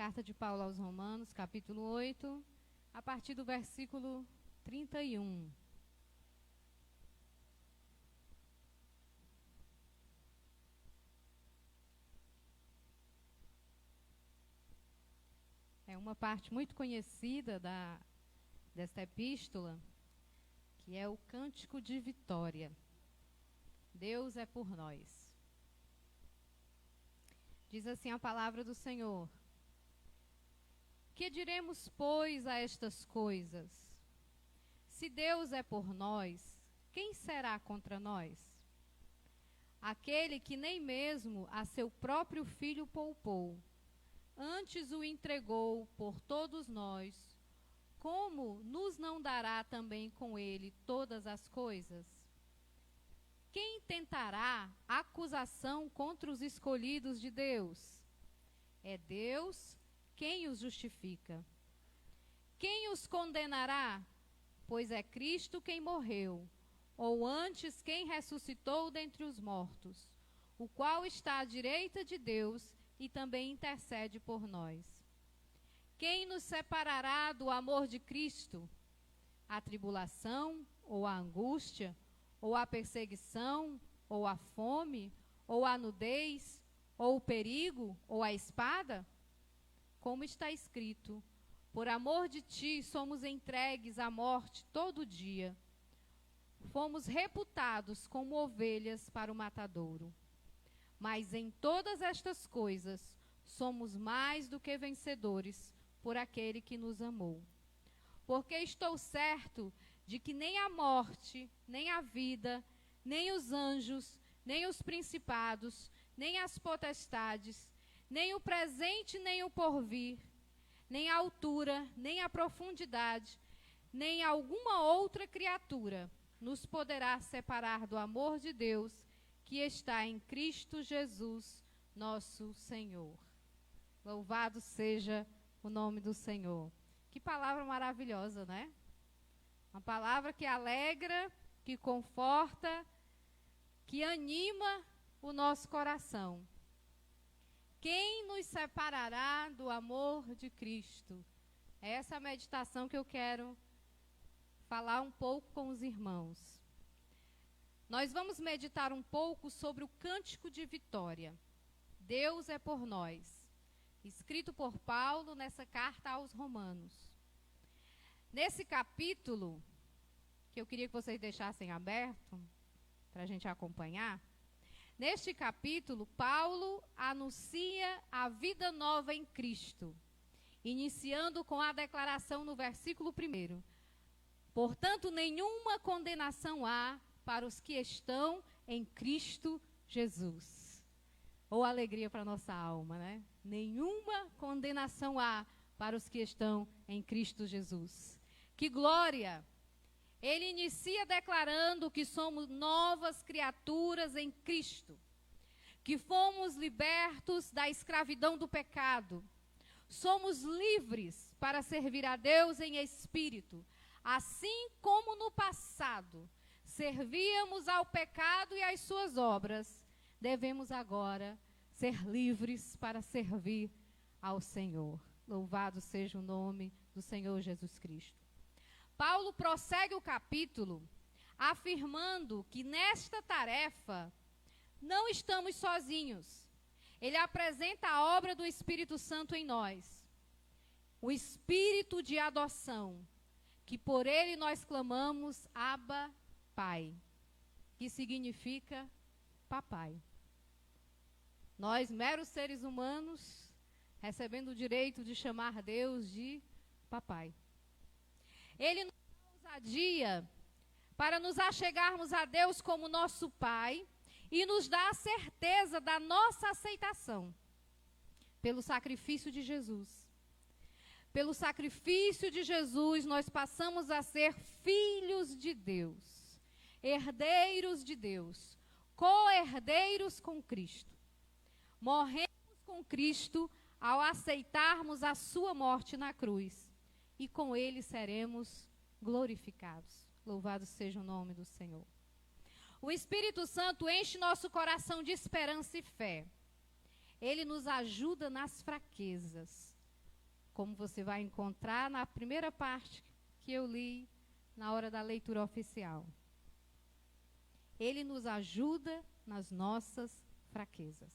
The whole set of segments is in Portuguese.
Carta de Paulo aos Romanos, capítulo 8, a partir do versículo 31. É uma parte muito conhecida desta epístola, que é o Cântico de Vitória. Deus é por nós. Diz assim a palavra do Senhor: que diremos, pois, a estas coisas? Se Deus é por nós, quem será contra nós? Aquele que nem mesmo a seu próprio filho poupou, antes o entregou por todos nós, como nos não dará também com ele todas as coisas? Quem tentará acusação contra os escolhidos de Deus? É Deus quem os justifica. Quem os condenará? Pois é Cristo quem morreu, ou antes quem ressuscitou dentre os mortos, o qual está à direita de Deus e também intercede por nós. Quem nos separará do amor de Cristo? A tribulação, ou a angústia, ou a perseguição, ou a fome, ou a nudez, ou o perigo, ou a espada? Como está escrito: por amor de ti somos entregues à morte todo dia. Fomos reputados como ovelhas para o matadouro. Mas em todas estas coisas somos mais do que vencedores por aquele que nos amou. Porque estou certo de que nem a morte, nem a vida, nem os anjos, nem os principados, nem as potestades, nem o presente, nem o porvir, nem a altura, nem a profundidade, nem alguma outra criatura nos poderá separar do amor de Deus que está em Cristo Jesus, nosso Senhor. Louvado seja o nome do Senhor. Que palavra maravilhosa, né? Uma palavra que alegra, que conforta, que anima o nosso coração. Quem nos separará do amor de Cristo? É essa meditação que eu quero falar um pouco com os irmãos. Nós vamos meditar um pouco sobre o Cântico de Vitória. Deus é por nós. Escrito por Paulo nessa carta aos Romanos. Nesse capítulo, que eu queria que vocês deixassem aberto, para a gente acompanhar. Neste capítulo, Paulo anuncia a vida nova em Cristo, iniciando com a declaração no versículo 1. Portanto, nenhuma condenação há para os que estão em Cristo Jesus. Ou alegria para a nossa alma, né? Nenhuma condenação há para os que estão em Cristo Jesus. Que glória! Ele inicia declarando que somos novas criaturas em Cristo, que fomos libertos da escravidão do pecado, somos livres para servir a Deus em espírito, assim como no passado servíamos ao pecado e às suas obras, devemos agora ser livres para servir ao Senhor. Louvado seja o nome do Senhor Jesus Cristo. Paulo prossegue o capítulo afirmando que nesta tarefa não estamos sozinhos. Ele apresenta a obra do Espírito Santo em nós. O Espírito de adoção, que por ele nós clamamos Abba, Pai, que significa papai. Nós, meros seres humanos, recebendo o direito de chamar Deus de papai. Ele nos dá ousadia para nos achegarmos a Deus como nosso Pai e nos dá a certeza da nossa aceitação pelo sacrifício de Jesus. Pelo sacrifício de Jesus, nós passamos a ser filhos de Deus, herdeiros de Deus, co-herdeiros com Cristo. Morremos com Cristo ao aceitarmos a sua morte na cruz. E com ele seremos glorificados. Louvado seja o nome do Senhor. O Espírito Santo enche nosso coração de esperança e fé. Ele nos ajuda nas fraquezas. como você vai encontrar na primeira parte que eu li na hora da leitura oficial. Ele nos ajuda nas nossas fraquezas.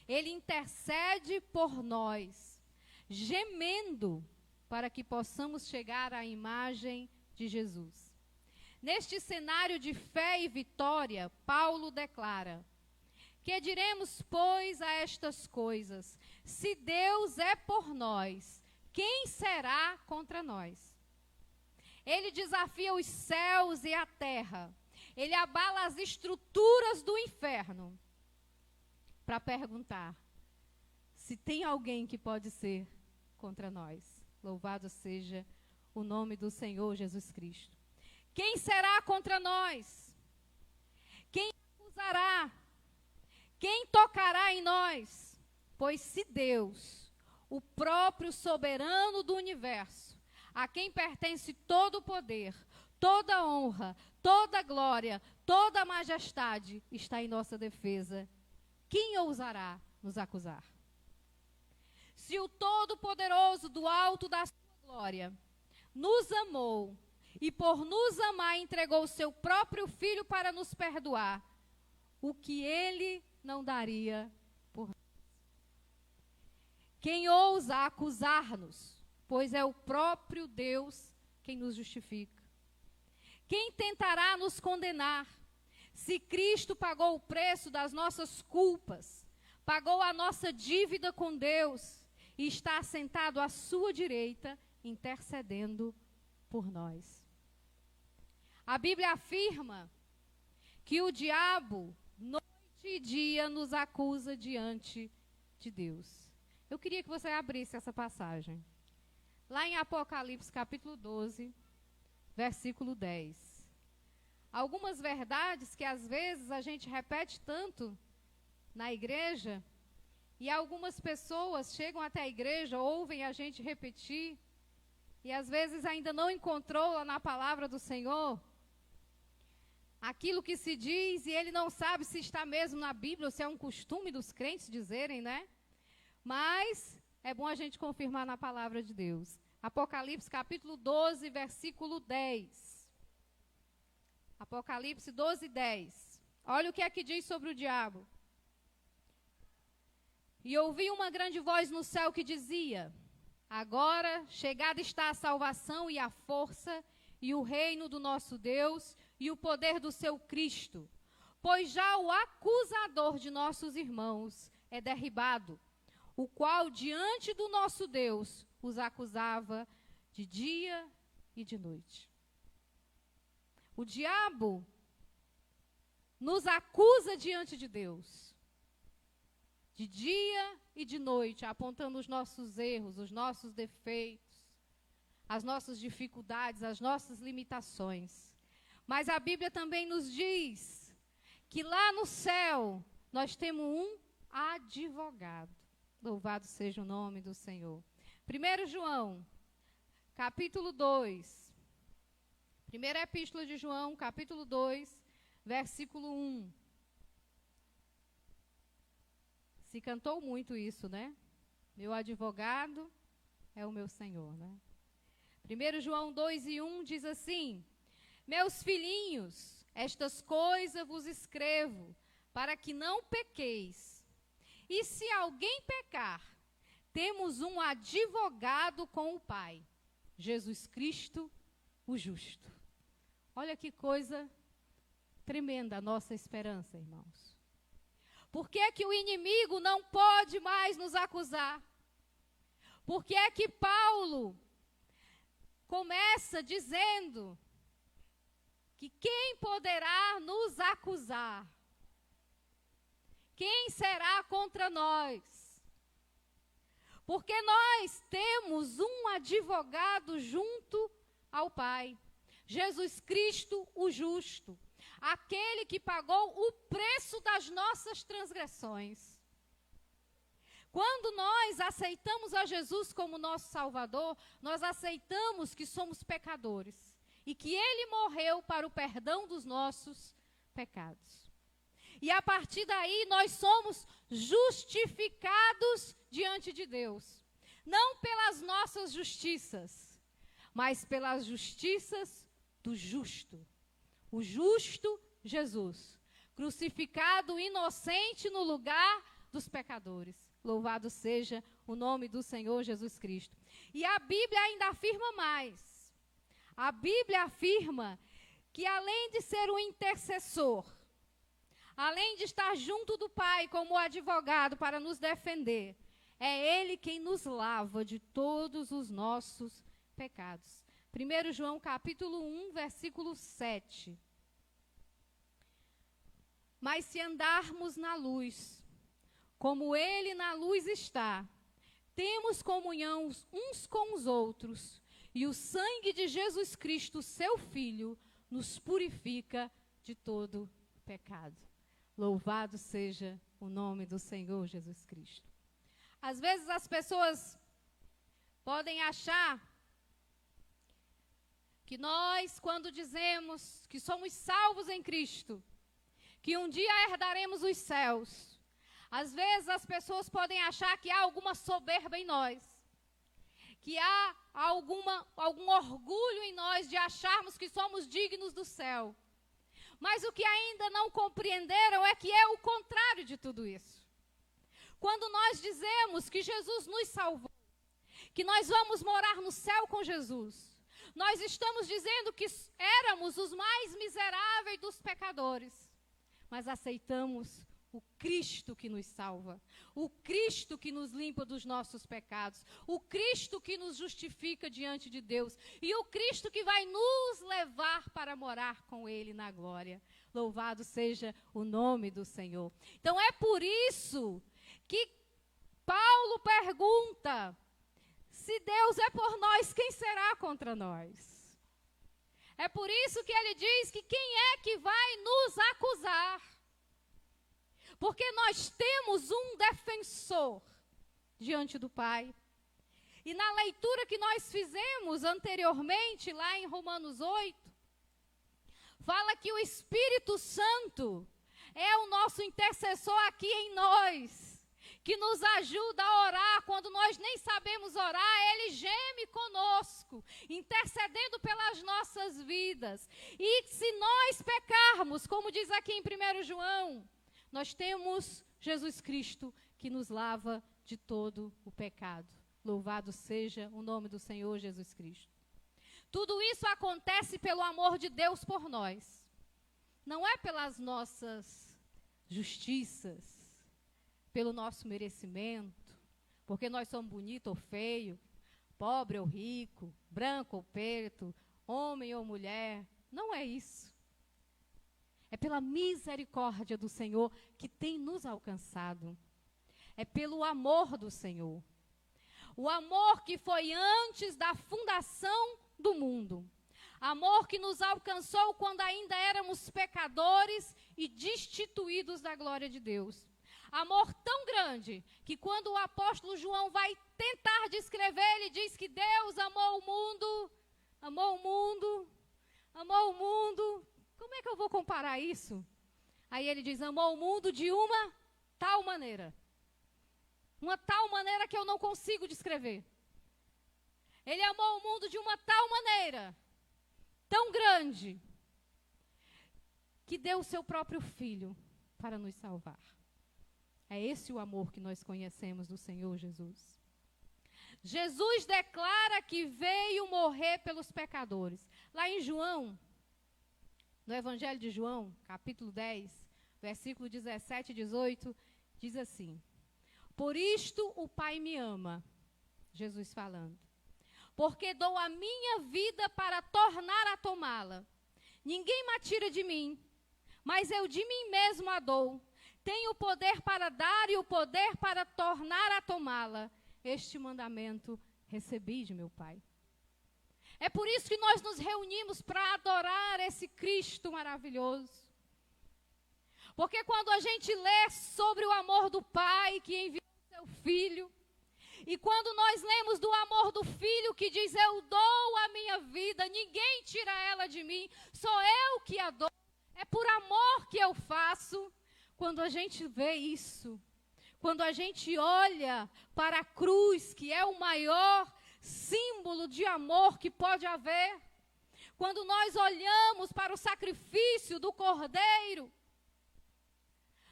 Ele intercede por nós, gemendo para que possamos chegar à imagem de Jesus. Neste cenário de fé e vitória, Paulo declara: que diremos, pois, a estas coisas? Se Deus é por nós, quem será contra nós? Ele desafia os céus e a terra. Ele abala as estruturas do inferno para perguntar se tem alguém que pode ser contra nós. Louvado seja o nome do Senhor Jesus Cristo. Quem será contra nós? Quem acusará? Quem tocará em nós? Pois se Deus, o próprio soberano do universo, a quem pertence todo o poder, toda a honra, toda a glória, toda a majestade, está em nossa defesa, quem ousará nos acusar? Se o Todo-Poderoso do alto da sua glória nos amou e por nos amar entregou o seu próprio Filho para nos perdoar, o que ele não daria por nós? Quem ousa acusar-nos? Pois é o próprio Deus quem nos justifica. Quem tentará nos condenar? Se Cristo pagou o preço das nossas culpas, pagou a nossa dívida com Deus e está assentado à sua direita, intercedendo por nós. A Bíblia afirma que o diabo, noite e dia, nos acusa diante de Deus. Eu queria que você abrisse essa passagem. Lá em Apocalipse, capítulo 12, versículo 10. Algumas verdades que às vezes a gente repete tanto na igreja, e algumas pessoas chegam até a igreja, ouvem a gente repetir, e às vezes ainda não encontrou lá na palavra do Senhor aquilo que se diz, e ele não sabe se está mesmo na Bíblia, ou se é um costume dos crentes dizerem, né? Mas é bom a gente confirmar na palavra de Deus. Apocalipse capítulo 12, versículo 10. Apocalipse 12, 10. Olha o que é que diz sobre o diabo. E ouvi uma grande voz no céu que dizia: agora chegada está a salvação e a força e o reino do nosso Deus e o poder do seu Cristo, pois já o acusador de nossos irmãos é derribado, o qual diante do nosso Deus os acusava de dia e de noite. O diabo nos acusa diante de Deus, de dia e de noite, apontando os nossos erros, os nossos defeitos, as nossas dificuldades, as nossas limitações. Mas a Bíblia também nos diz que lá no céu nós temos um advogado. Louvado seja o nome do Senhor. 1 João, capítulo 2. Primeira epístola de João, capítulo 2, versículo 1. Se cantou muito isso, né? Meu advogado é o meu Senhor, né? 1 João 2 e 1 diz assim: meus filhinhos, estas coisas vos escrevo, para que não pequeis. E se alguém pecar, temos um advogado com o Pai, Jesus Cristo, o justo. Olha que coisa tremenda a nossa esperança, irmãos. Por que é que o inimigo não pode mais nos acusar? Por que é que Paulo começa dizendo que quem poderá nos acusar? Quem será contra nós? Porque nós temos um advogado junto ao Pai, Jesus Cristo, o justo, aquele que pagou o preço das nossas transgressões. Quando nós aceitamos a Jesus como nosso Salvador, nós aceitamos que somos pecadores e que Ele morreu para o perdão dos nossos pecados. E a partir daí nós somos justificados diante de Deus. não pelas nossas justiças, mas pelas justiças do justo. O justo Jesus, crucificado inocente no lugar dos pecadores. Louvado seja o nome do Senhor Jesus Cristo. E a Bíblia ainda afirma mais. A Bíblia afirma que além de ser um intercessor, além de estar junto do Pai como advogado para nos defender, é Ele quem nos lava de todos os nossos pecados. 1 João capítulo 1, versículo 7. Mas se andarmos na luz, como Ele na luz está, temos comunhão uns com os outros, e o sangue de Jesus Cristo, seu Filho, nos purifica de todo pecado. Louvado seja o nome do Senhor Jesus Cristo. Às vezes as pessoas podem achar que nós, quando dizemos que somos salvos em Cristo, que um dia herdaremos os céus, às vezes as pessoas podem achar que há alguma soberba em nós, que há algum orgulho em nós de acharmos que somos dignos do céu. Mas o que ainda não compreenderam é que é o contrário de tudo isso. Quando nós dizemos que Jesus nos salvou, que nós vamos morar no céu com Jesus, nós estamos dizendo que éramos os mais miseráveis dos pecadores, mas aceitamos o Cristo que nos salva, o Cristo que nos limpa dos nossos pecados, o Cristo que nos justifica diante de Deus e o Cristo que vai nos levar para morar com Ele na glória. Louvado seja o nome do Senhor. Então é por isso que Paulo pergunta: se Deus é por nós, quem será contra nós? É por isso que ele diz que quem é que vai nos acusar? Porque nós temos um defensor diante do Pai. E na leitura que nós fizemos anteriormente, lá em Romanos 8, fala que o Espírito Santo é o nosso intercessor aqui em nós, que nos ajuda a orar. Quando nós nem sabemos orar, Ele geme conosco, intercedendo pelas nossas vidas. E se nós pecarmos, como diz aqui em 1 João, nós temos Jesus Cristo que nos lava de todo o pecado. Louvado seja o nome do Senhor Jesus Cristo. Tudo isso acontece pelo amor de Deus por nós. Não é pelas nossas justiças, pelo nosso merecimento, porque nós somos bonito ou feio, pobre ou rico, branco ou preto, homem ou mulher. Não é isso. É pela misericórdia do Senhor que tem nos alcançado. É pelo amor do Senhor. O amor que foi antes da fundação do mundo. Amor que nos alcançou quando ainda éramos pecadores e destituídos da glória de Deus. Amor tão grande que quando o apóstolo João vai tentar descrever, ele diz que Deus amou o mundo, amou o mundo, amou o mundo. Como é que eu vou comparar isso? Aí ele diz, amou o mundo de uma tal maneira. Uma tal maneira que eu não consigo descrever. Ele amou o mundo de uma tal maneira, tão grande, que deu o seu próprio Filho para nos salvar. É esse o amor que nós conhecemos do Senhor Jesus. Jesus declara que veio morrer pelos pecadores. Lá em João, no Evangelho de João, capítulo 10, versículo 17 e 18, diz assim: por isto o Pai me ama, Jesus falando, porque dou a minha vida para tornar a tomá-la. Ninguém me tira de mim, mas eu de mim mesmo a dou. Tenho o poder para dar e o poder para tornar a tomá-la. Este mandamento recebi de meu Pai. É por isso que nós nos reunimos para adorar esse Cristo maravilhoso. Porque quando a gente lê sobre o amor do Pai que enviou seu Filho, e quando nós lemos do amor do Filho que diz, eu dou a minha vida, ninguém tira ela de mim, sou eu que a dou, é por amor que eu faço. Quando a gente vê isso, quando a gente olha para a cruz, que é o maior símbolo de amor que pode haver, quando nós olhamos para o sacrifício do Cordeiro,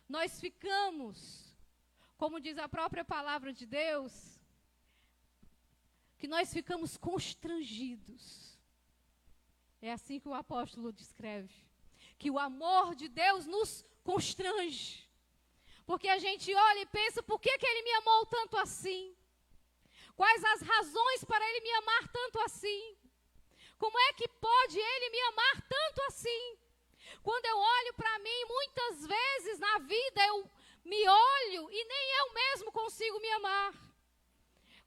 nós ficamos, como diz a própria palavra de Deus, que nós ficamos constrangidos. É assim que o apóstolo descreve, que o amor de Deus nos constrange. Porque a gente olha e pensa, por que ele me amou tanto assim? Quais as razões para ele me amar tanto assim? Como é que pode ele me amar tanto assim? Quando eu olho para mim, muitas vezes na vida eu me olho e nem eu mesmo consigo me amar.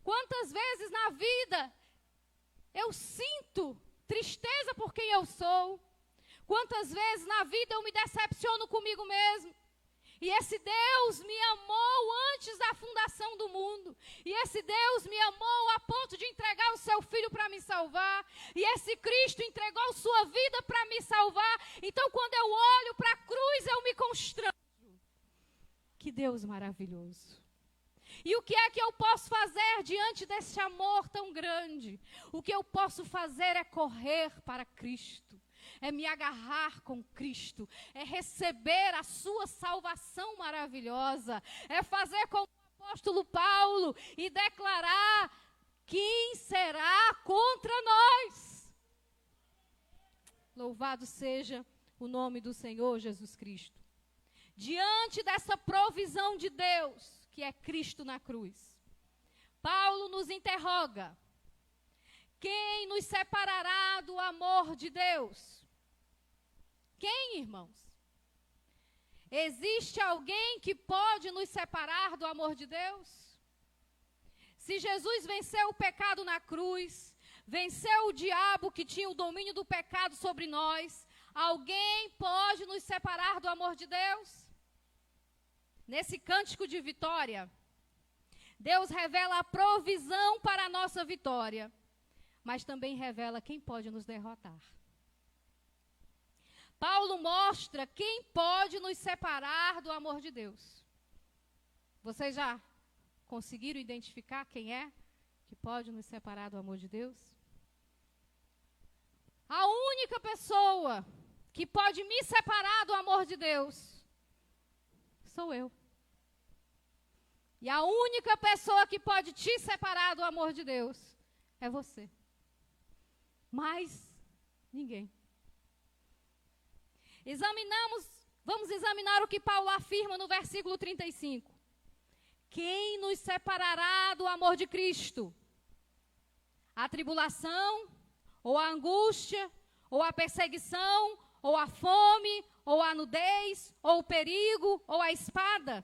Quantas vezes na vida eu sinto tristeza por quem eu sou? Quantas vezes na vida eu me decepciono comigo mesmo? E esse Deus me amou antes da fundação do mundo. E esse Deus me amou a ponto de entregar o seu Filho para me salvar. E esse Cristo entregou sua vida para me salvar. Então, quando eu olho para a cruz, eu me constranjo. Que Deus maravilhoso. E o que é que eu posso fazer diante desse amor tão grande? O que eu posso fazer é correr para Cristo. É me agarrar com Cristo, é receber a sua salvação maravilhosa, é fazer como o apóstolo Paulo e declarar: quem será contra nós? Louvado seja o nome do Senhor Jesus Cristo. Diante dessa provisão de Deus, que é Cristo na cruz, Paulo nos interroga: quem nos separará do amor de Deus? Quem, irmãos? Existe alguém que pode nos separar do amor de Deus? Se Jesus venceu o pecado na cruz, venceu o diabo que tinha o domínio do pecado sobre nós, alguém pode nos separar do amor de Deus? Nesse cântico de vitória, Deus revela a provisão para a nossa vitória, mas também revela quem pode nos derrotar. Paulo mostra quem pode nos separar do amor de Deus. Vocês já conseguiram identificar quem é que pode nos separar do amor de Deus? A única pessoa que pode me separar do amor de Deus sou eu. E a única pessoa que pode te separar do amor de Deus é você. Mais ninguém. Vamos examinar o que Paulo afirma no versículo 35. Quem nos separará do amor de Cristo? A tribulação, ou a angústia, ou a perseguição, ou a fome, ou a nudez, ou o perigo, ou a espada?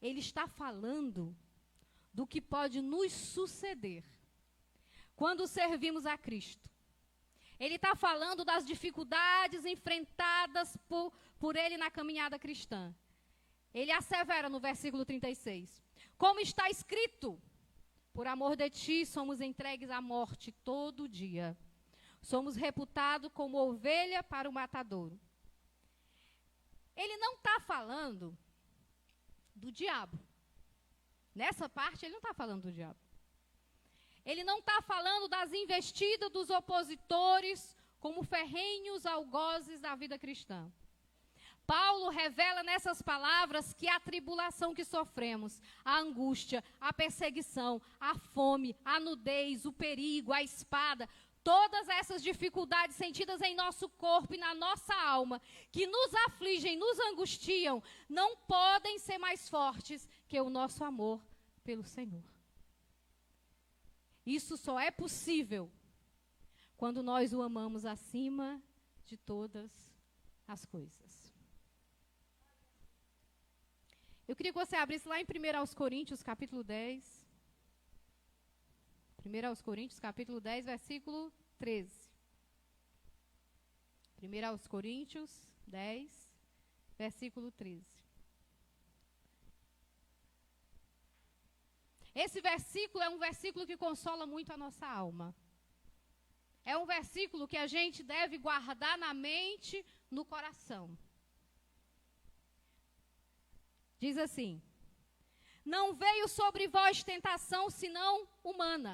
Ele está falando do que pode nos suceder quando servimos a Cristo. Ele está falando das dificuldades enfrentadas por ele na caminhada cristã. Ele assevera no versículo 36. Como está escrito, por amor de ti somos entregues à morte todo dia. Somos reputados como ovelha para o matadouro. Ele não está falando do diabo. Nessa parte ele não está falando do diabo. Ele não está falando das investidas dos opositores como ferrenhos algozes da vida cristã. Paulo revela nessas palavras que a tribulação que sofremos, a angústia, a perseguição, a fome, a nudez, o perigo, a espada, todas essas dificuldades sentidas em nosso corpo e na nossa alma, que nos afligem, nos angustiam, não podem ser mais fortes que o nosso amor pelo Senhor. Isso só é possível quando nós o amamos acima de todas as coisas. Eu queria que você abrisse lá em 1 Coríntios, capítulo 10. 1 Coríntios, capítulo 10, versículo 13. 1 Coríntios 10, versículo 13. Esse versículo é um versículo que consola muito a nossa alma. É um versículo que a gente deve guardar na mente, no coração. Diz assim: não veio sobre vós tentação senão humana.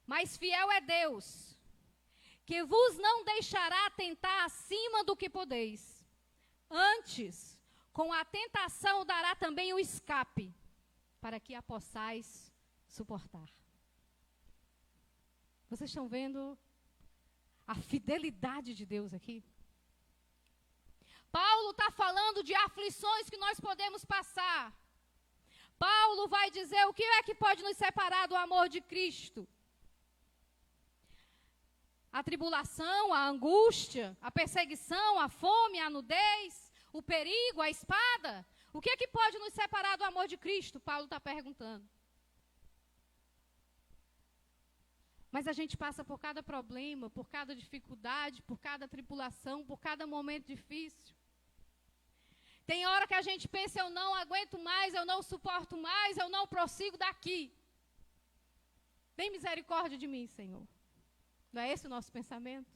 Mas fiel é Deus, que vos não deixará tentar acima do que podeis. Antes, com a tentação dará também o escape, para que a possais suportar. Vocês estão vendo a fidelidade de Deus aqui? Paulo está falando de aflições que nós podemos passar. Paulo vai dizer o que é que pode nos separar do amor de Cristo. A tribulação, a angústia, a perseguição, a fome, a nudez, o perigo, a espada. O que é que pode nos separar do amor de Cristo? Paulo está perguntando. Mas a gente passa por cada problema, por cada dificuldade, por cada tribulação, por cada momento difícil. Tem hora que a gente pensa, eu não aguento mais, eu não suporto mais, eu não prossigo daqui. Tem misericórdia de mim, Senhor. Não é esse o nosso pensamento?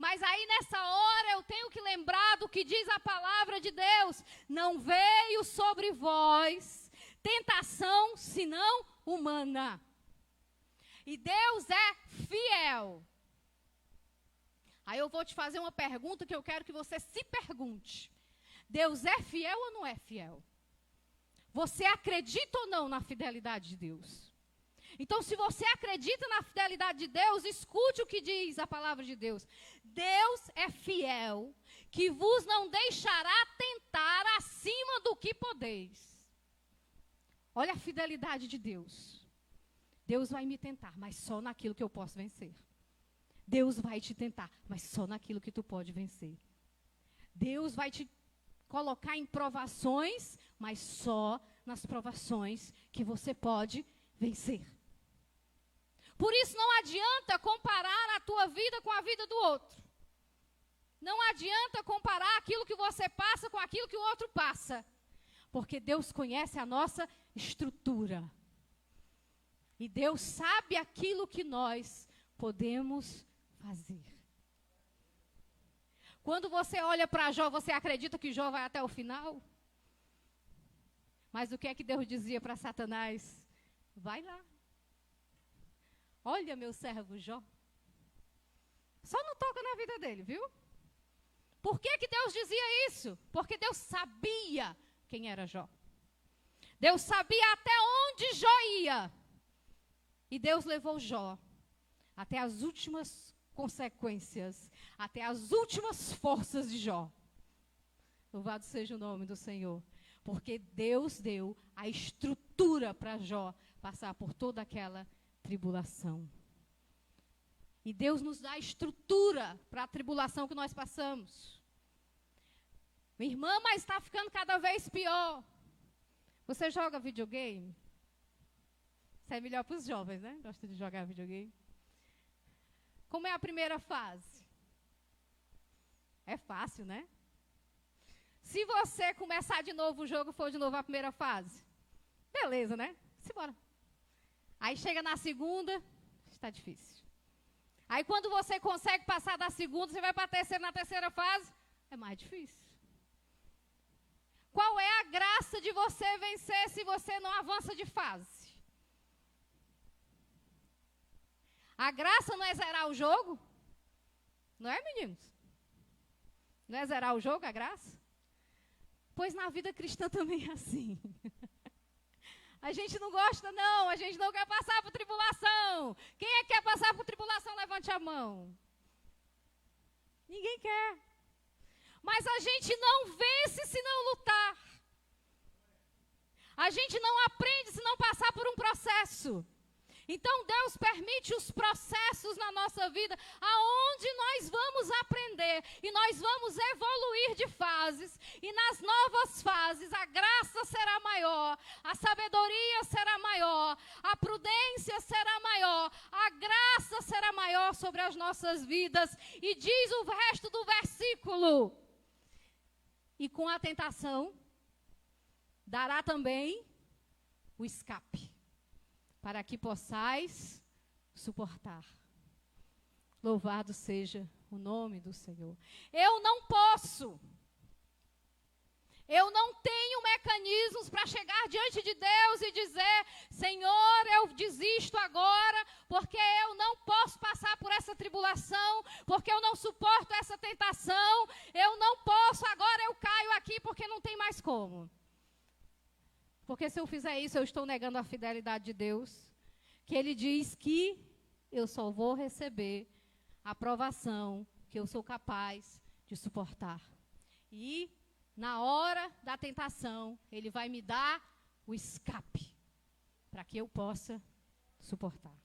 Mas aí nessa hora eu tenho que lembrar do que diz a palavra de Deus. Não veio sobre vós tentação senão humana. E Deus é fiel. Aí eu vou te fazer uma pergunta que eu quero que você se pergunte. Deus é fiel ou não é fiel? Você acredita ou não na fidelidade de Deus? Então, se você acredita na fidelidade de Deus, escute o que diz a palavra de Deus. Deus é fiel, que vos não deixará tentar acima do que podeis. Olha a fidelidade de Deus. Deus vai me tentar, mas só naquilo que eu posso vencer. Deus vai te tentar, mas só naquilo que tu pode vencer. Deus vai te colocar em provações, mas só nas provações que você pode vencer. Por isso não adianta comparar a tua vida com a vida do outro. Não adianta comparar aquilo que você passa com aquilo que o outro passa. Porque Deus conhece a nossa estrutura. E Deus sabe aquilo que nós podemos fazer. Quando você olha para Jó, você acredita que Jó vai até o final? Mas o que é que Deus dizia para Satanás? Vai lá. Olha meu servo Jó. Só não toca na vida dele, viu? Por que que Deus dizia isso? Porque Deus sabia quem era Jó. Deus sabia até onde Jó ia. E Deus levou Jó até as últimas consequências, até as últimas forças de Jó. Louvado seja o nome do Senhor. Porque Deus deu a estrutura para Jó passar por toda aquela tribulação. E Deus nos dá a estrutura para a tribulação que nós passamos. Minha irmã, mas está ficando cada vez pior. Você joga videogame? Isso é melhor para os jovens, né? Gosta de jogar videogame. Como é a primeira fase? É fácil, né? Se você começar de novo o jogo, for de novo a primeira fase, beleza, né? Simbora. Aí chega na segunda, está difícil. Aí quando você consegue passar da segunda, você vai para a terceira, na terceira fase, é mais difícil. Qual é a graça de você vencer se você não avança de fase? A graça não é zerar o jogo? Não é, meninos? Não é zerar o jogo, a graça? Pois na vida cristã também é assim. A gente não gosta, não. A gente não quer passar por tribulação. Quem é que quer passar por tribulação? Levante a mão. Ninguém quer. Mas a gente não vence se não lutar. A gente não aprende se não passar por um processo. Então Deus permite os processos na nossa vida, aonde nós vamos aprender e nós vamos evoluir de fases. E nas novas fases a graça será maior, a sabedoria será maior, a prudência será maior, a graça será maior sobre as nossas vidas. E diz o resto do versículo: e com a tentação dará também o escape, para que possais suportar. Louvado seja o nome do Senhor. Eu não posso Eu não tenho mecanismos para chegar diante de Deus e dizer: Senhor, eu desisto agora, porque eu não posso passar por essa tribulação, porque eu não suporto essa tentação, eu não posso, agora eu caio aqui porque não tem mais como. Porque se eu fizer isso, eu estou negando a fidelidade de Deus, que Ele diz que eu só vou receber a aprovação que eu sou capaz de suportar. E na hora da tentação, Ele vai me dar o escape para que eu possa suportar.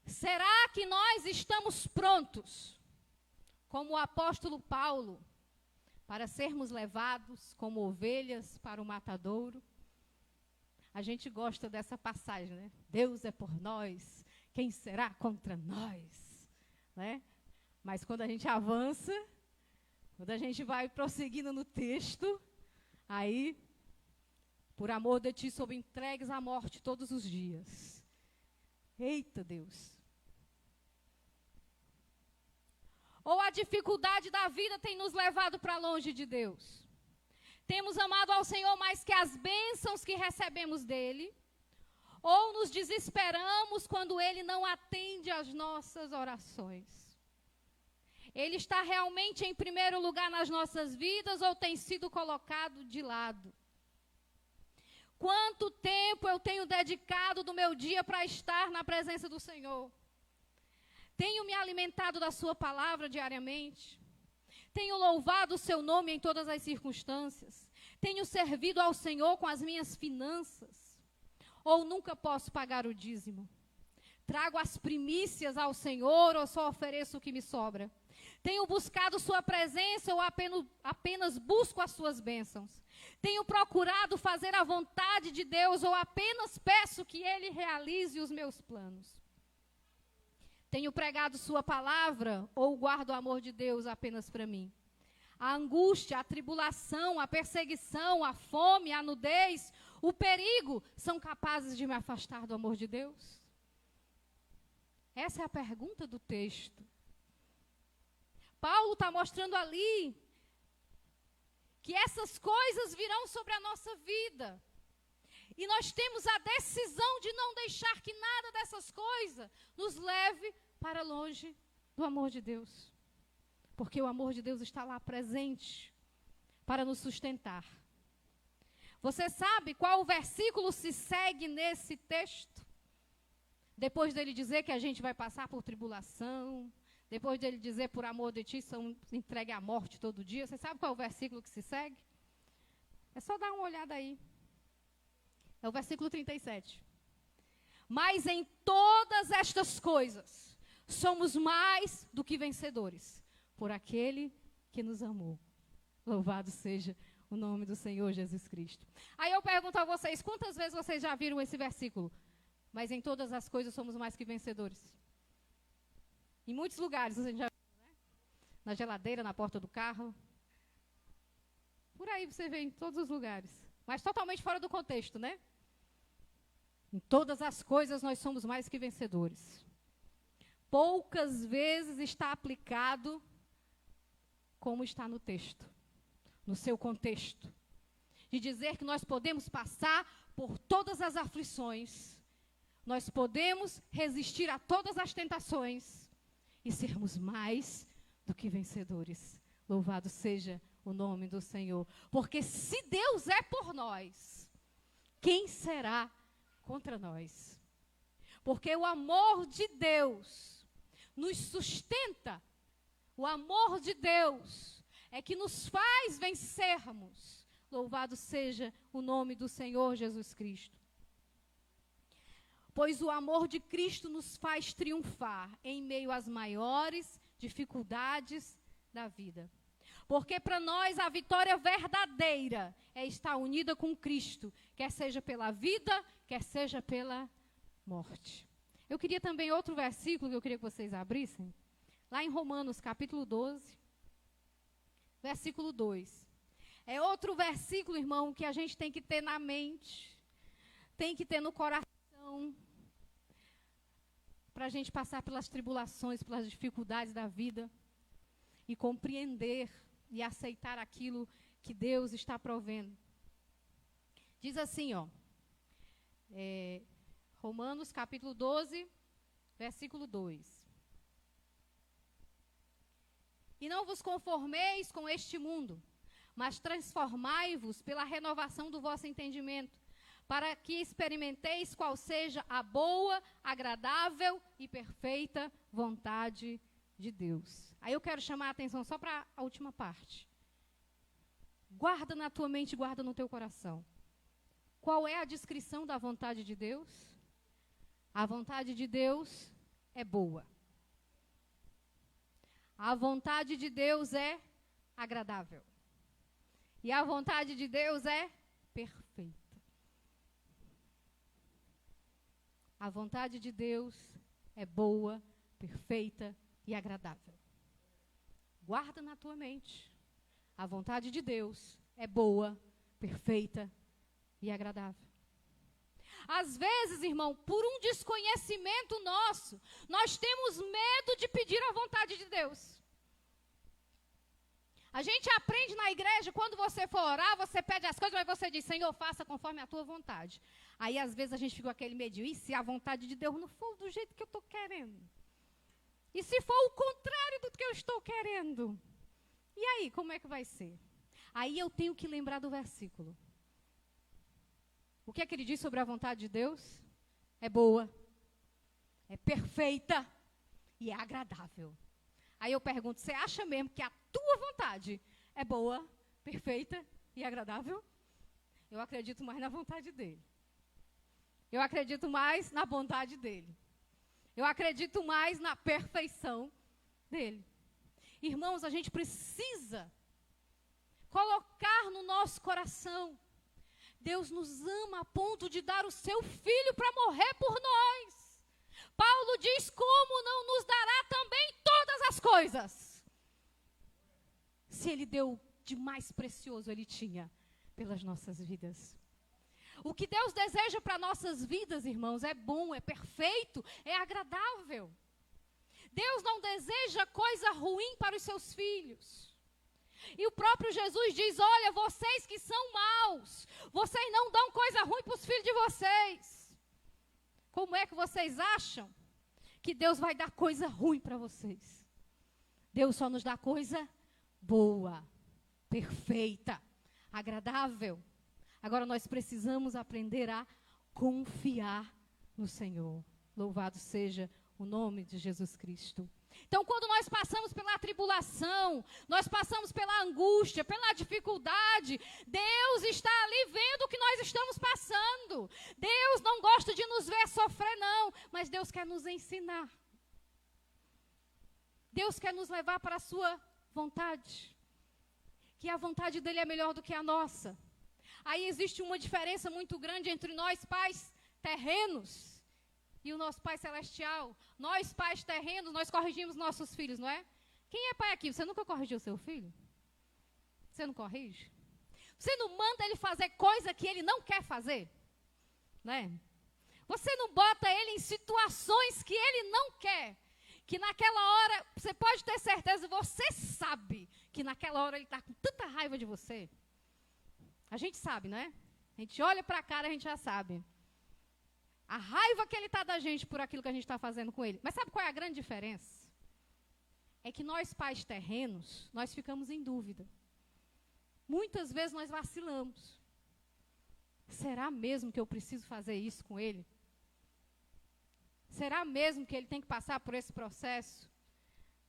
Será que nós estamos prontos, como o apóstolo Paulo, para sermos levados como ovelhas para o matadouro? A gente gosta dessa passagem, né? Deus é por nós, quem será contra nós? Né? Mas quando a gente avança, quando a gente vai prosseguindo no texto, aí, por amor de ti, sob entregues à morte todos os dias. Eita Deus! Ou a dificuldade da vida tem nos levado para longe de Deus? Temos amado ao Senhor mais que as bênçãos que recebemos dEle? Ou nos desesperamos quando Ele não atende às nossas orações? Ele está realmente em primeiro lugar nas nossas vidas ou tem sido colocado de lado? Quanto tempo eu tenho dedicado do meu dia para estar na presença do Senhor? Tenho me alimentado da sua palavra diariamente? Tenho louvado o seu nome em todas as circunstâncias? Tenho servido ao Senhor com as minhas finanças? Ou nunca posso pagar o dízimo? Trago as primícias ao Senhor ou só ofereço o que me sobra? Tenho buscado sua presença ou apenas busco as suas bênçãos? Tenho procurado fazer a vontade de Deus ou apenas peço que Ele realize os meus planos? Tenho pregado sua palavra ou guardo o amor de Deus apenas para mim? A angústia, a tribulação, a perseguição, a fome, a nudez, o perigo são capazes de me afastar do amor de Deus? Essa é a pergunta do texto. Paulo está mostrando ali que essas coisas virão sobre a nossa vida. E nós temos a decisão de não deixar que nada dessas coisas nos leve para longe do amor de Deus. Porque o amor de Deus está lá presente para nos sustentar. Você sabe qual versículo se segue nesse texto? Depois dele dizer que a gente vai passar por tribulação, depois dele dizer, por amor de ti, são entregue à morte todo dia. Você sabe qual é o versículo que se segue? É só dar uma olhada aí. É o versículo 37. Mas em todas estas coisas, somos mais do que vencedores, por aquele que nos amou. Louvado seja o nome do Senhor Jesus Cristo. Aí eu pergunto a vocês, quantas vezes vocês já viram esse versículo? Mas em todas as coisas somos mais que vencedores. Em muitos lugares, a gente já viu, né? Na geladeira, na porta do carro. Por aí você vê em todos os lugares. Mas totalmente fora do contexto, né? Em todas as coisas nós somos mais que vencedores. Poucas vezes está aplicado como está no texto, no seu contexto. De dizer que nós podemos passar por todas as aflições, nós podemos resistir a todas as tentações e sermos mais do que vencedores. Louvado seja o nome do Senhor. Porque se Deus é por nós, quem será contra nós? Porque o amor de Deus nos sustenta. O amor de Deus é que nos faz vencermos. Louvado seja o nome do Senhor Jesus Cristo. Pois o amor de Cristo nos faz triunfar em meio às maiores dificuldades da vida. Porque para nós a vitória verdadeira é estar unida com Cristo, quer seja pela vida, quer seja pela morte. Eu queria também outro versículo que eu queria que vocês abrissem, lá em Romanos capítulo 12, versículo 2. É outro versículo, irmão, que a gente tem que ter na mente, tem que ter no coração, para a gente passar pelas tribulações, pelas dificuldades da vida e compreender e aceitar aquilo que Deus está provendo. Diz assim, Romanos capítulo 12, versículo 2. E não vos conformeis com este mundo, mas transformai-vos pela renovação do vosso entendimento, para que experimenteis qual seja a boa, agradável e perfeita vontade de Deus. Aí eu quero chamar a atenção só para a última parte. Guarda na tua mente, guarda no teu coração. Qual é a descrição da vontade de Deus? A vontade de Deus é boa. A vontade de Deus é agradável. E a vontade de Deus é perfeita. A vontade de Deus é boa, perfeita e agradável. Guarda na tua mente. A vontade de Deus é boa, perfeita e agradável. Às vezes, irmão, por um desconhecimento nosso, nós temos medo de pedir a vontade de Deus. A gente aprende na igreja, quando você for orar, você pede as coisas, mas você diz, Senhor, faça conforme a tua vontade. Aí, às vezes, a gente fica com aquele medinho, e se a vontade de Deus não for do jeito que eu estou querendo? E se for o contrário do que eu estou querendo? E aí, como é que vai ser? Aí eu tenho que lembrar do versículo. O que é que ele diz sobre a vontade de Deus? É boa, é perfeita e é agradável. Aí eu pergunto, você acha mesmo que a tua vontade é boa, perfeita e agradável? Eu acredito mais na vontade dele. Eu acredito mais na bondade dele. Eu acredito mais na perfeição dele. Irmãos, a gente precisa colocar no nosso coração: Deus nos ama a ponto de dar o seu filho para morrer por nós. Paulo diz, como não nos dará também todas as coisas? Se ele deu de mais precioso, ele tinha pelas nossas vidas. O que Deus deseja para nossas vidas, irmãos, é bom, é perfeito, é agradável. Deus não deseja coisa ruim para os seus filhos. E o próprio Jesus diz, olha, vocês que são maus, vocês não dão coisa ruim para os filhos de vocês. Como é que vocês acham que Deus vai dar coisa ruim para vocês? Deus só nos dá coisa boa, perfeita, agradável. Agora nós precisamos aprender a confiar no Senhor. Louvado seja o nome de Jesus Cristo. Então, quando nós passamos pela tribulação, nós passamos pela angústia, pela dificuldade, Deus está ali vendo o que nós estamos passando. Deus não gosta de nos ver sofrer, não, mas Deus quer nos ensinar. Deus quer nos levar para a sua vontade, que a vontade dele é melhor do que a nossa. Aí existe uma diferença muito grande entre nós, pais terrenos, e o nosso Pai Celestial. Nós, pais terrenos, nós corrigimos nossos filhos, não é? Quem é pai aqui? Você nunca corrigiu seu filho? Você não corrige? Você não manda ele fazer coisa que ele não quer fazer? Né? Você não bota ele em situações que ele não quer. Que naquela hora, você pode ter certeza, você sabe que naquela hora ele está com tanta raiva de você. A gente sabe, não é? A gente olha para a cara, a gente já sabe. A raiva que ele está da gente por aquilo que a gente está fazendo com ele. Mas sabe qual é a grande diferença? É que nós, pais terrenos, nós ficamos em dúvida. Muitas vezes nós vacilamos. Será mesmo que eu preciso fazer isso com ele? Será mesmo que ele tem que passar por esse processo?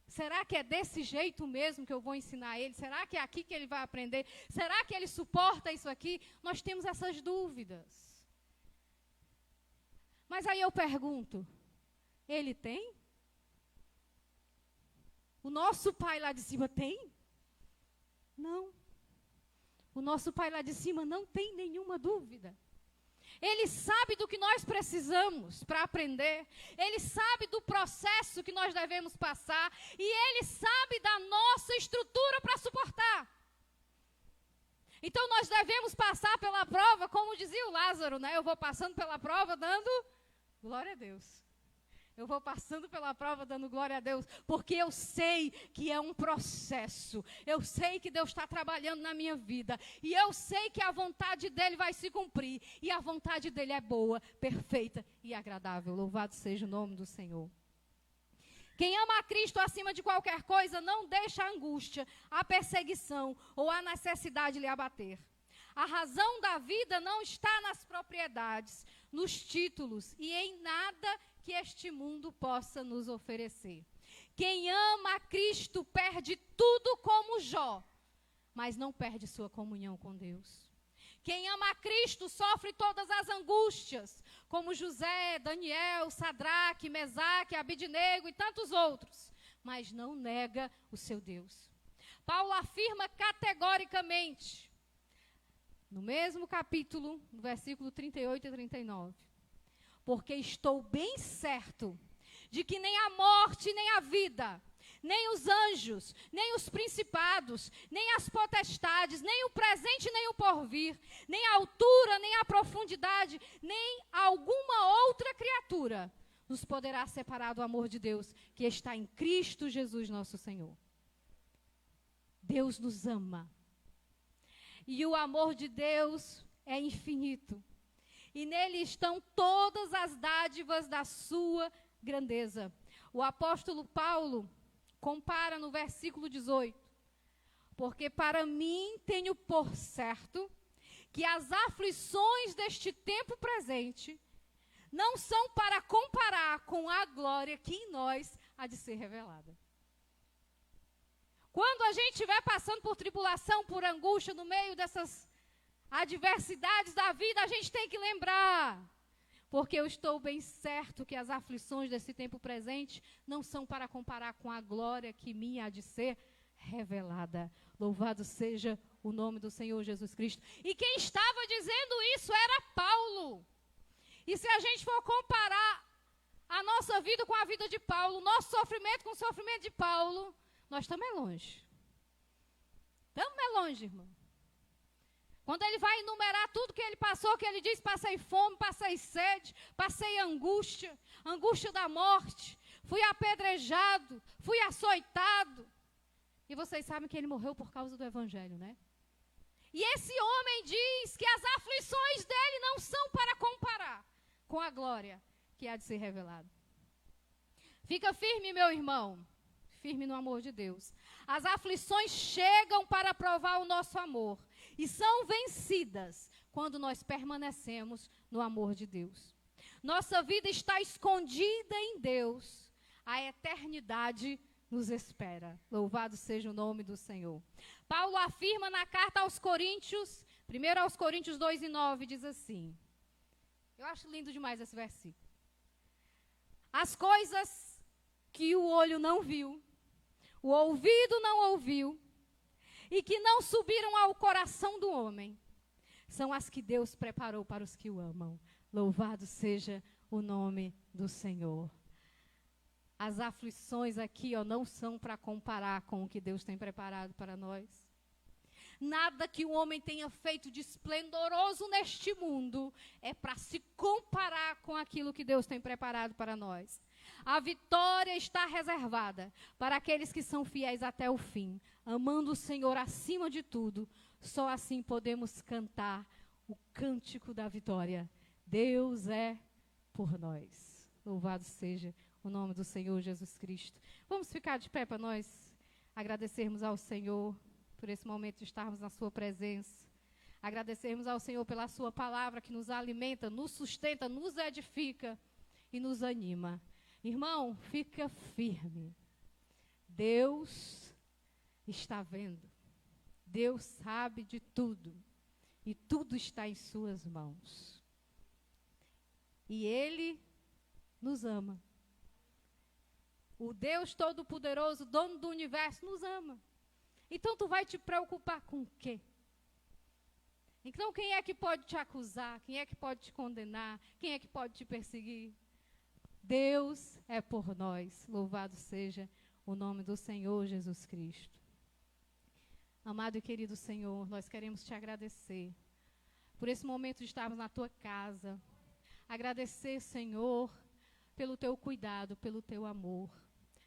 Será que é desse jeito mesmo que eu vou ensinar ele? Será que é aqui que ele vai aprender? Será que ele suporta isso aqui? Nós temos essas dúvidas. Mas aí eu pergunto, ele tem? O nosso pai lá de cima tem? Não. O nosso pai lá de cima não tem nenhuma dúvida. Ele sabe do que nós precisamos para aprender. Ele sabe do processo que nós devemos passar. E ele sabe da nossa estrutura para suportar. Então nós devemos passar pela prova, como dizia o Lázaro, né? Eu vou passando pela prova dando glória a Deus. Eu vou passando pela prova dando glória a Deus, porque eu sei que é um processo. Eu sei que Deus está trabalhando na minha vida. E eu sei que a vontade dEle vai se cumprir. E a vontade dEle é boa, perfeita e agradável. Louvado seja o nome do Senhor. Quem ama a Cristo acima de qualquer coisa, não deixa a angústia, a perseguição ou a necessidade lhe abater. A razão da vida não está nas propriedades, nos títulos e em nada que este mundo possa nos oferecer. Quem ama a Cristo perde tudo como Jó, mas não perde sua comunhão com Deus. Quem ama a Cristo sofre todas as angústias, como José, Daniel, Sadraque, Mesaque, Abidnego e tantos outros, mas não nega o seu Deus. Paulo afirma categoricamente, no mesmo capítulo, no versículo 38 e 39, porque estou bem certo de que nem a morte, nem a vida, nem os anjos, nem os principados, nem as potestades, nem o presente, nem o porvir, nem a altura, nem a profundidade, nem alguma outra criatura nos poderá separar do amor de Deus que está em Cristo Jesus nosso Senhor. Deus nos ama. E o amor de Deus é infinito. E nele estão todas as dádivas da sua grandeza. O apóstolo Paulo compara no versículo 18. Porque para mim tenho por certo que as aflições deste tempo presente não são para comparar com a glória que em nós há de ser revelada. Quando a gente estiver passando por tribulação, por angústia, no meio dessas adversidades da vida, a gente tem que lembrar, porque eu estou bem certo que as aflições desse tempo presente não são para comparar com a glória que me há de ser revelada. Louvado seja o nome do Senhor Jesus Cristo. E quem estava dizendo isso era Paulo. E se a gente for comparar a nossa vida com a vida de Paulo, nosso sofrimento com o sofrimento de Paulo, nós estamos longe. Estamos longe, irmão. Quando ele vai enumerar tudo que ele passou, que ele diz, passei fome, passei sede, passei angústia, angústia da morte, fui apedrejado, fui açoitado. E vocês sabem que ele morreu por causa do evangelho, né? E esse homem diz que as aflições dele não são para comparar com a glória que há de ser revelada. Fica firme, meu irmão, firme no amor de Deus. As aflições chegam para provar o nosso amor e são vencidas quando nós permanecemos no amor de Deus. Nossa vida está escondida em Deus. A eternidade nos espera. Louvado seja o nome do Senhor. Paulo afirma na carta aos Coríntios, 1 aos Coríntios 2:9, diz assim. Eu acho lindo demais esse versículo. As coisas que o olho não viu, o ouvido não ouviu, e que não subiram ao coração do homem, são as que Deus preparou para os que o amam. Louvado seja o nome do Senhor. As aflições aqui, não são para comparar com o que Deus tem preparado para nós. Nada que o homem tenha feito de esplendoroso neste mundo é para se comparar com aquilo que Deus tem preparado para nós. A vitória está reservada para aqueles que são fiéis até o fim, amando o Senhor acima de tudo. Só assim podemos cantar o cântico da vitória. Deus é por nós. Louvado seja o nome do Senhor Jesus Cristo. Vamos ficar de pé para nós agradecermos ao Senhor por esse momento de estarmos na sua presença. Agradecermos ao Senhor pela sua palavra que nos alimenta, nos sustenta, nos edifica e nos anima. Irmão, fica firme. Deus está vendo. Deus sabe de tudo. E tudo está em suas mãos. E Ele nos ama. O Deus Todo-Poderoso, dono do universo, nos ama. Então tu vai te preocupar com o quê? Então quem é que pode te acusar? Quem é que pode te condenar? Quem é que pode te perseguir? Deus é por nós. Louvado seja o nome do Senhor Jesus Cristo. Amado e querido Senhor, nós queremos te agradecer por esse momento de estarmos na tua casa. Agradecer, Senhor, pelo teu cuidado, pelo teu amor.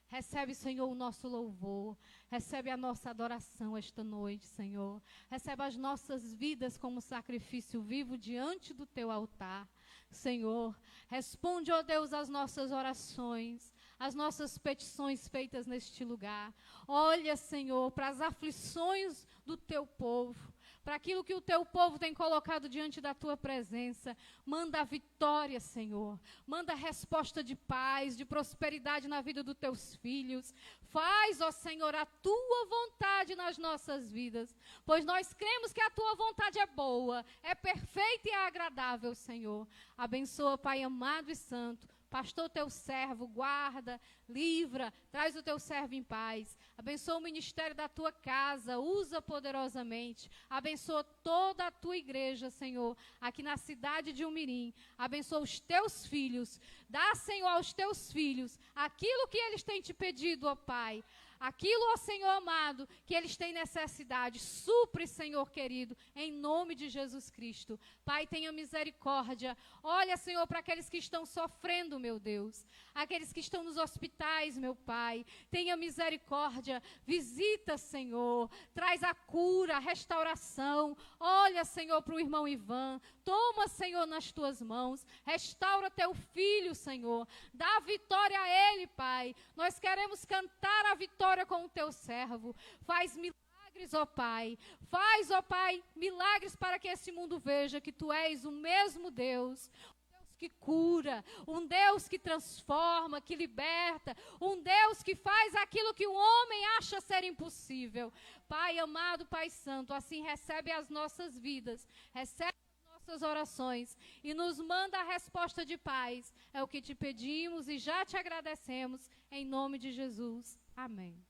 Recebe, Senhor, o nosso louvor. Recebe a nossa adoração esta noite, Senhor. Recebe as nossas vidas como sacrifício vivo diante do teu altar. Senhor, responde, ó Deus, as nossas orações, as nossas petições feitas neste lugar. Olha, Senhor, para as aflições do teu povo, para aquilo que o teu povo tem colocado diante da tua presença. Manda a vitória, Senhor. Manda a resposta de paz, de prosperidade na vida dos teus filhos. Faz, ó Senhor, a tua vontade nas nossas vidas, pois nós cremos que a tua vontade é boa, é perfeita e é agradável, Senhor. Abençoa, Pai amado e santo, pastor teu servo, guarda, livra, traz o teu servo em paz. Abençoa o ministério da tua casa, usa poderosamente. Abençoa toda a tua igreja, Senhor, aqui na cidade de Umirim. Abençoa os teus filhos. Dá, Senhor, aos teus filhos aquilo que eles têm te pedido, ó Pai. Aquilo, ó Senhor amado, que eles têm necessidade. Supre, Senhor querido, em nome de Jesus Cristo. Pai, tenha misericórdia. Olha, Senhor, para aqueles que estão sofrendo, meu Deus. Aqueles que estão nos hospitais, meu Pai. Tenha misericórdia. Visita, Senhor. Traz a cura, a restauração. Olha, Senhor, para o irmão Ivan. Toma, Senhor, nas tuas mãos. Restaura teu filho, Senhor. Dá vitória a ele, Pai. Nós queremos cantar a vitória com o teu servo. Faz milagres, ó Pai. Faz, ó Pai, milagres para que esse mundo veja que tu és o mesmo Deus. Um Deus que cura, um Deus que transforma, que liberta, um Deus que faz aquilo que o homem acha ser impossível. Pai amado, Pai santo, assim recebe as nossas vidas, recebe nossas orações e nos manda a resposta de paz. É o que te pedimos e já te agradecemos, em nome de Jesus. Amém.